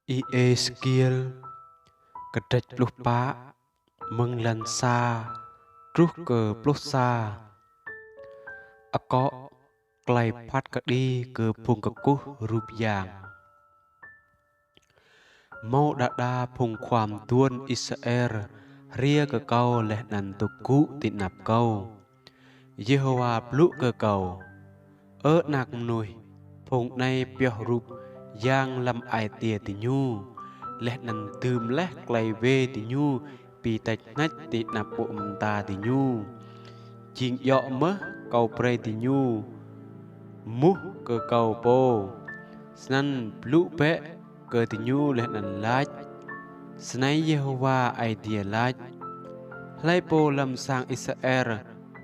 IE skill kedej lupa menglansa truh ke plusa akok klai phat kadi ke phung kuh rup yang mau đa phung khoam tuôn Israel ria ke kau leh nan tuku tinap kau Jehovah plu ke kau nạc nuôi phung nay pio rup yang lam ai tia ti nhu leh nan tươm leh klai ve ti nhu pi tạch nách ti nạp bộ ta ti nhu chinh dọ mớ cầu pre ti nhu mu cơ cầu po snan plu pe cơ ti nhu leh nan lach snai Jehovah ai tia lach lai po lam sang Israel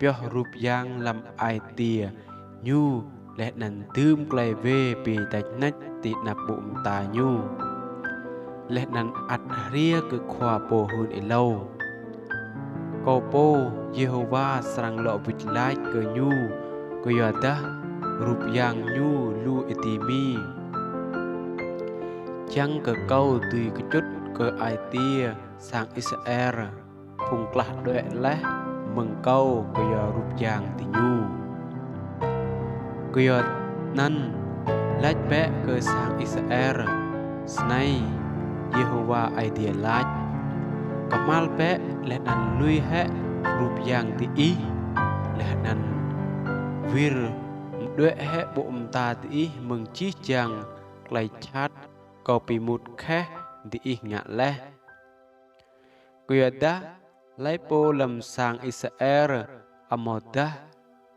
pio rup yang lam ai tia nhu leh nan tươm klai ve pi tạch nách ti nạp bộ ta nhu leh nan at ria ke khoa po hun e lâu ko po Jehovah sarang lo vich lai ke nhu ko yada rup yang nhu lu etimi chăng ke câu tùy ke chút ke ai tia sang Israel phung klah doe leh mừng câu ko ya rup yang ti nhu ko yad nan lách bé ke sang Israel snai Jehovah ai dia lach kamal pe leh nan lui he rup yang ti i leh nan vir đuệ he bộ ta ti i mừng chi chang klai chat ko pi mut khe ti i ngạ leh kuyada lai po lam sang Israel amoda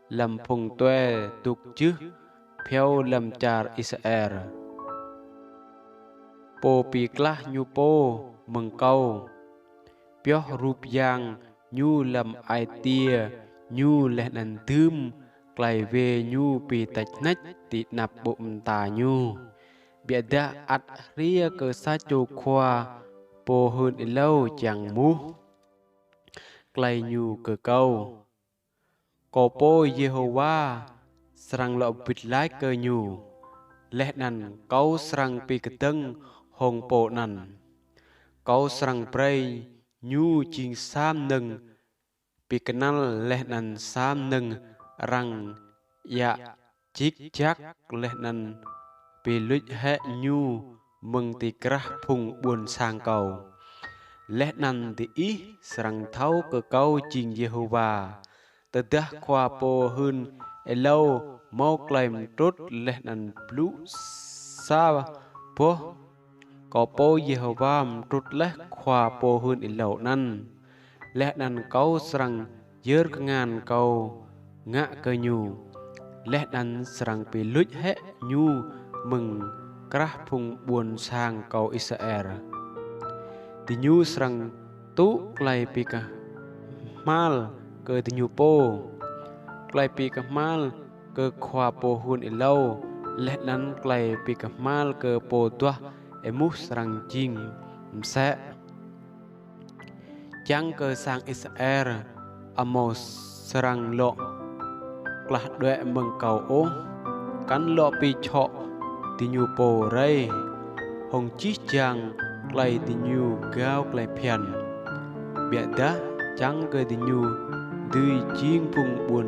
lam phung toe tuk chứ phiêu lam char Israel po pi klah nhu po mừng câu pio rup yang nhu lam ai tia nhu leh nan tươm klai ve nhu pi tạch nách ti nạp bộ ta nhu bia da at ria cơ sa chu khoa po hơn lâu chẳng mu klai nhu cơ câu ko po Jehovah sarang lo bit lai cơ nhu leh nan câu sarang pi keteng hong po nan câu sarang prei nhu ching sam nâng pi kenal leh nan sam nâng rang ya chik chak leh nan pi luch he nhu mừng ti krah phung buồn sang cầu leh nan ti i sarang thau cơ câu ching Jehovah tơ dah khoa po hun elo mau klaim trút leh nan plu sa po có po Jehovah trút leh khoa po hun elo nan leh nan câu sarang yer ngan câu ngạ cơ nhu leh nan sarang pi luch he nhu mừng krah phung buồn sang câu Israel ti nhu sarang tu klai pi ka mal cơ ti nhu po klai pi ka mal cơ khoa po hun elo leh nan klai pi ka mal cơ po tua emu sarang ching mse chăng cơ sang Israel amos sarang lo klah doe mừng cầu ô kan lo pi cho ti nhu po rei hong chi chang klai ti nhu gao klai phian bia da chăng cơ ti nhu tươi chiên phung buồn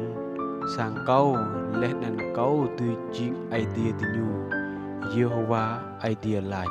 sang câu leh nan câu tươi chiên ai tia ti nhu Jehovah ai tia lại